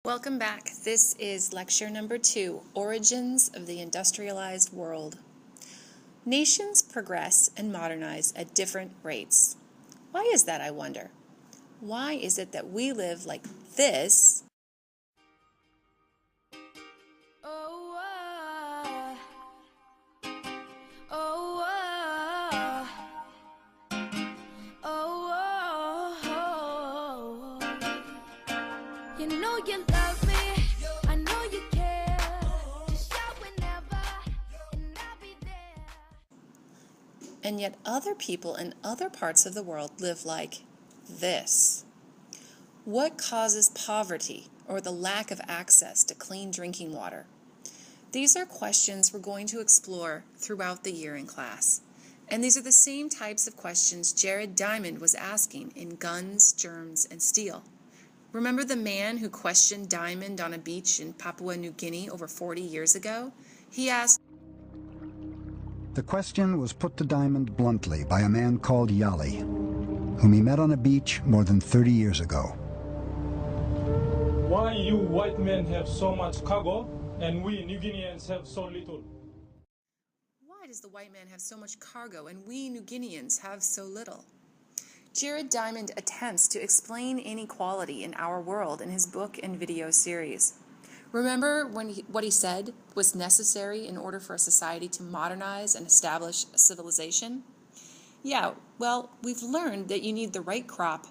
Welcome back. This is lecture number 2, Origins of the Industrialized World. Nations progress and modernize at different rates. Why is that, I wonder? Why is it that we live like this You know you love me, I know you care. Just shout whenever, and I'll be there. and yet other people in other parts of the world live like this? What causes poverty or the lack of access to clean drinking water? These are questions we're going to explore throughout the year in class. And these are the same types of questions Jared Diamond was asking in Guns, Germs, and Steel. Remember the man who questioned Diamond on a beach in Papua New Guinea over 40 years ago? He asked, The question was put to Diamond bluntly by a man called Yali, whom he met on a beach more than 30 years ago. Why you white men have so much cargo and we New Guineans have so little? Why does the white man have so much cargo and we New Guineans have so little? Jared Diamond attempts to explain inequality in our world in his book and video series. Remember what he said was necessary in order for a society to modernize and establish a civilization? Yeah, well, we've learned that you need the right crop,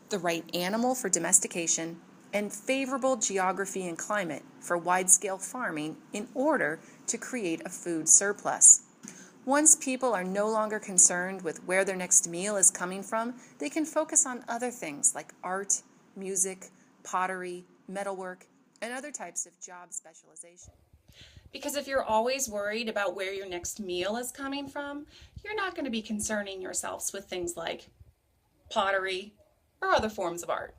the right animal for domestication, and favorable geography and climate for wide-scale farming in order to create a food surplus. Once people are no longer concerned with where their next meal is coming from, they can focus on other things like art, music, pottery, metalwork, and other types of job specialization. Because if you're always worried about where your next meal is coming from, you're not going to be concerning yourselves with things like pottery or other forms of art.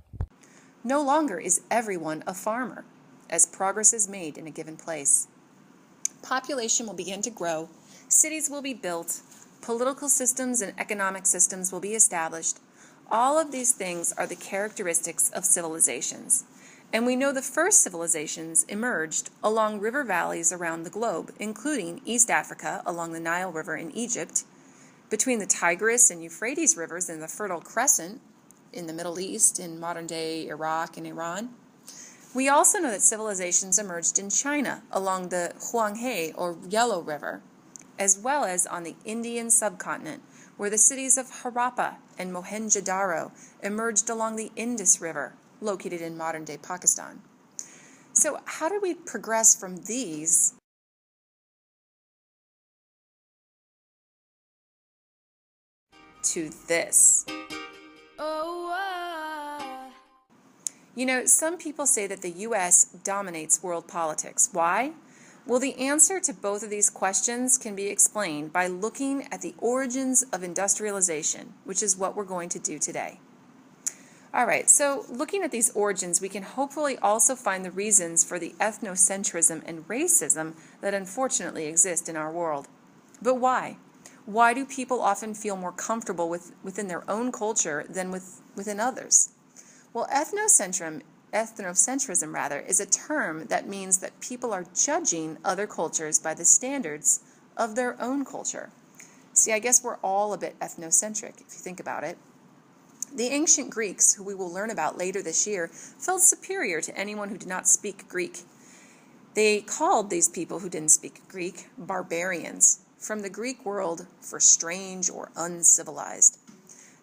No longer is everyone a farmer, as progress is made in a given place. Population will begin to grow, cities will be built, political systems and economic systems will be established. All of these things are the characteristics of civilizations. And we know the first civilizations emerged along river valleys around the globe, including East Africa along the Nile River in Egypt, between the Tigris and Euphrates rivers in the Fertile Crescent in the Middle East, in modern-day Iraq and Iran. We also know that civilizations emerged in China along the Huanghe or Yellow River, as well as on the Indian subcontinent, where the cities of Harappa and Mohenjo-Daro emerged along the Indus River, located in modern-day Pakistan. So how do we progress from these to this? You know, some people say that the U.S. dominates world politics. Why? Well, the answer to both of these questions can be explained by looking at the origins of industrialization, which is what we're going to do today. All right, so looking at these origins, we can hopefully also find the reasons for the ethnocentrism and racism that unfortunately exist in our world. But why? Why do people often feel more comfortable within their own culture than within others? Well, ethnocentrism is a term that means that people are judging other cultures by the standards of their own culture. See, I guess we're all a bit ethnocentric, if you think about it. The ancient Greeks, who we will learn about later this year, felt superior to anyone who did not speak Greek. They called these people who didn't speak Greek barbarians, from the Greek word for strange or uncivilized.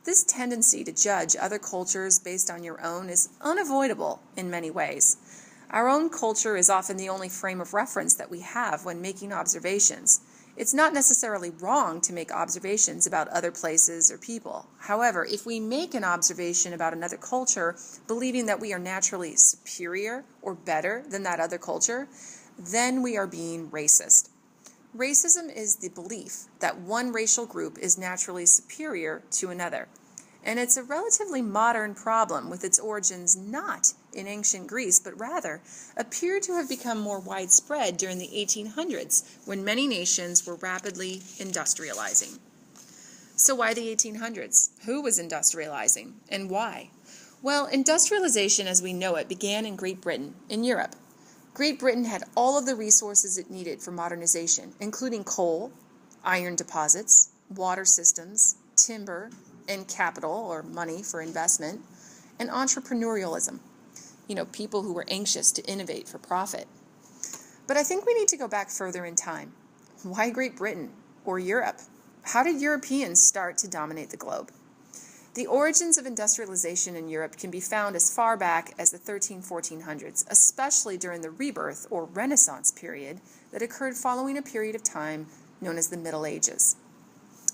This tendency to judge other cultures based on your own is unavoidable in many ways. Our own culture is often the only frame of reference that we have when making observations. It's not necessarily wrong to make observations about other places or people. However, if we make an observation about another culture, believing that we are naturally superior or better than that other culture, then we are being racist. Racism is the belief that one racial group is naturally superior to another. And it's a relatively modern problem with its origins not in ancient Greece, but rather appeared to have become more widespread during the 1800s when many nations were rapidly industrializing. So why the 1800s? Who was industrializing and why? Well, industrialization as we know it began in Great Britain, in Europe. Great Britain had all of the resources it needed for modernization, including coal, iron deposits, water systems, timber, and capital, or money for investment, and entrepreneurialism. People who were anxious to innovate for profit. But I think we need to go back further in time. Why Great Britain or Europe? How did Europeans start to dominate the globe? The origins of industrialization in Europe can be found as far back as the 1400s, especially during the rebirth or Renaissance period that occurred following a period of time known as the Middle Ages.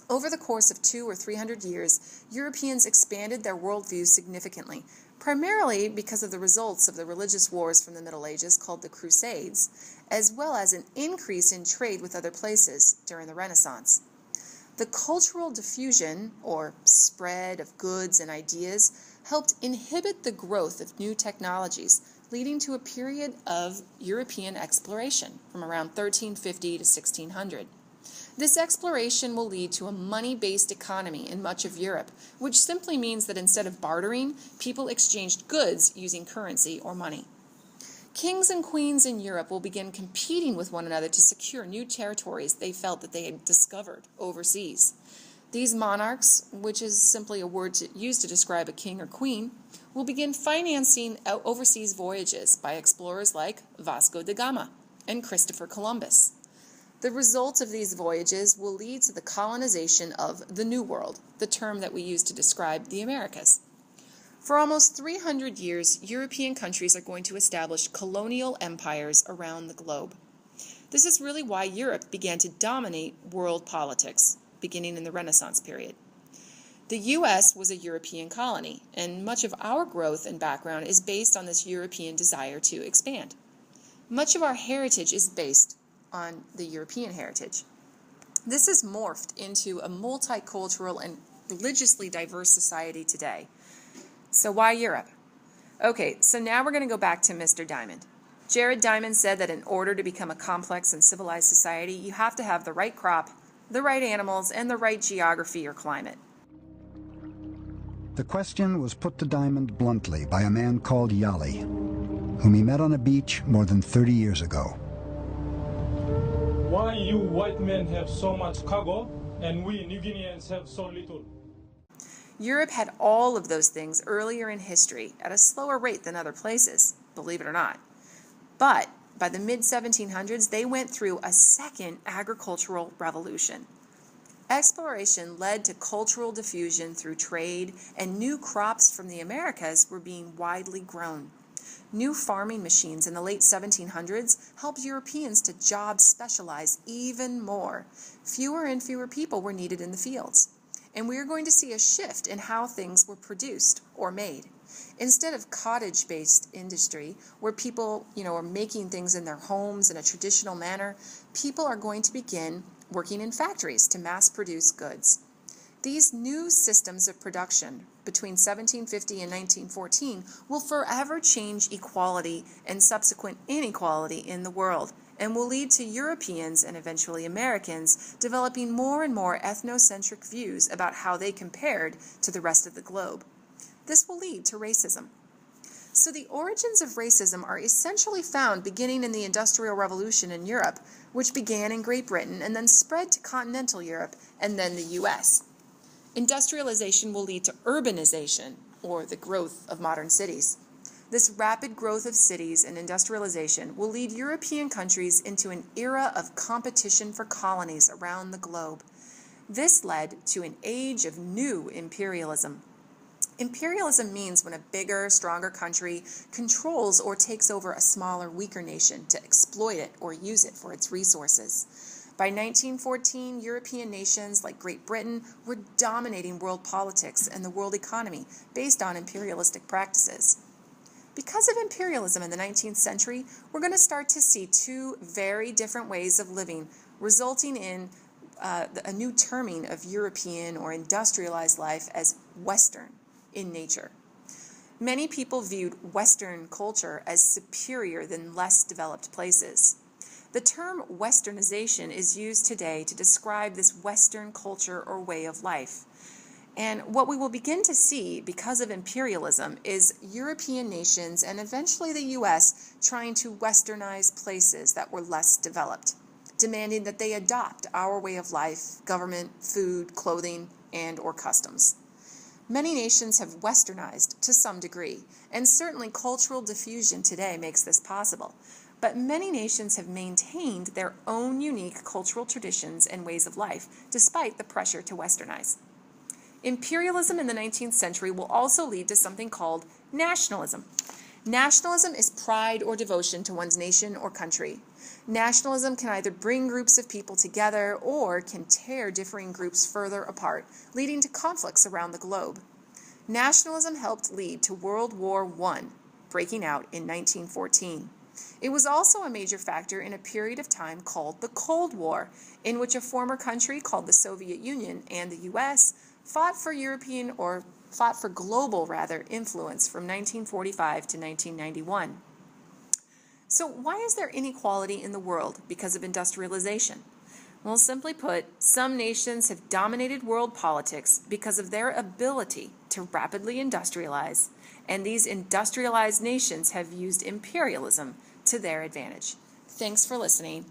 Over the course of 200 or 300 years, Europeans expanded their worldview significantly, primarily because of the results of the religious wars from the Middle Ages called the Crusades, as well as an increase in trade with other places during the Renaissance. The cultural diffusion, or spread of goods and ideas, helped inhibit the growth of new technologies, leading to a period of European exploration from around 1350 to 1600. This exploration will lead to a money-based economy in much of Europe, which simply means that instead of bartering, people exchanged goods using currency or money. Kings and queens in Europe will begin competing with one another to secure new territories they felt that they had discovered overseas. These monarchs, which is simply a word used to describe a king or queen, will begin financing overseas voyages by explorers like Vasco da Gama and Christopher Columbus. The result of these voyages will lead to the colonization of the New World, the term that we use to describe the Americas. For almost 300 years, European countries are going to establish colonial empires around the globe. This is really why Europe began to dominate world politics, beginning in the Renaissance period. The U.S. was a European colony, and much of our growth and background is based on this European desire to expand. Much of our heritage is based on the European heritage. This has morphed into a multicultural and religiously diverse society today. So why Europe? Okay, so now we're going to go back to Mr. Diamond. Jared Diamond said that in order to become a complex and civilized society, you have to have the right crop, the right animals, and the right geography or climate. The question was put to Diamond bluntly by a man called Yali, whom he met on a beach more than 30 years ago. Why you white men have so much cargo and we New Guineans have so little? Europe had all of those things earlier in history at a slower rate than other places, believe it or not. But by the mid-1700s, they went through a second agricultural revolution. Exploration led to cultural diffusion through trade, and new crops from the Americas were being widely grown. New farming machines in the late 1700s helped Europeans to job specialize even more. Fewer and fewer people were needed in the fields. And we are going to see a shift in how things were produced or made. Instead of cottage-based industry, where people, are making things in their homes in a traditional manner, people are going to begin working in factories to mass-produce goods. These new systems of production between 1750 and 1914 will forever change equality and subsequent inequality in the world, and will lead to Europeans and eventually Americans developing more and more ethnocentric views about how they compared to the rest of the globe. This will lead to racism. So the origins of racism are essentially found beginning in the Industrial Revolution in Europe, which began in Great Britain and then spread to continental Europe and then the US. Industrialization will lead to urbanization, or the growth of modern cities. This rapid growth of cities and industrialization will lead European countries into an era of competition for colonies around the globe. This led to an age of new imperialism. Imperialism means when a bigger, stronger country controls or takes over a smaller, weaker nation to exploit it or use it for its resources. By 1914, European nations like Great Britain were dominating world politics and the world economy based on imperialistic practices. Because of imperialism in the 19th century, we're going to start to see two very different ways of living, resulting in a new terming of European or industrialized life as Western in nature. Many people viewed Western culture as superior than less developed places. The term Westernization is used today to describe this Western culture or way of life. And what we will begin to see because of imperialism is European nations and eventually the US trying to westernize places that were less developed, demanding that they adopt our way of life, government, food, clothing, and/or customs. Many nations have westernized to some degree, and certainly cultural diffusion today makes this possible. But many nations have maintained their own unique cultural traditions and ways of life, despite the pressure to westernize. Imperialism in the 19th century will also lead to something called nationalism. Nationalism is pride or devotion to one's nation or country. Nationalism can either bring groups of people together or can tear differing groups further apart, leading to conflicts around the globe. Nationalism helped lead to World War I, breaking out in 1914. It was also a major factor in a period of time called the Cold War, in which a former country called the Soviet Union and the US fought for global influence from 1945 to 1991. So why is there inequality in the world because of industrialization? Well, simply put, some nations have dominated world politics because of their ability to rapidly industrialize, and these industrialized nations have used imperialism to their advantage. Thanks for listening.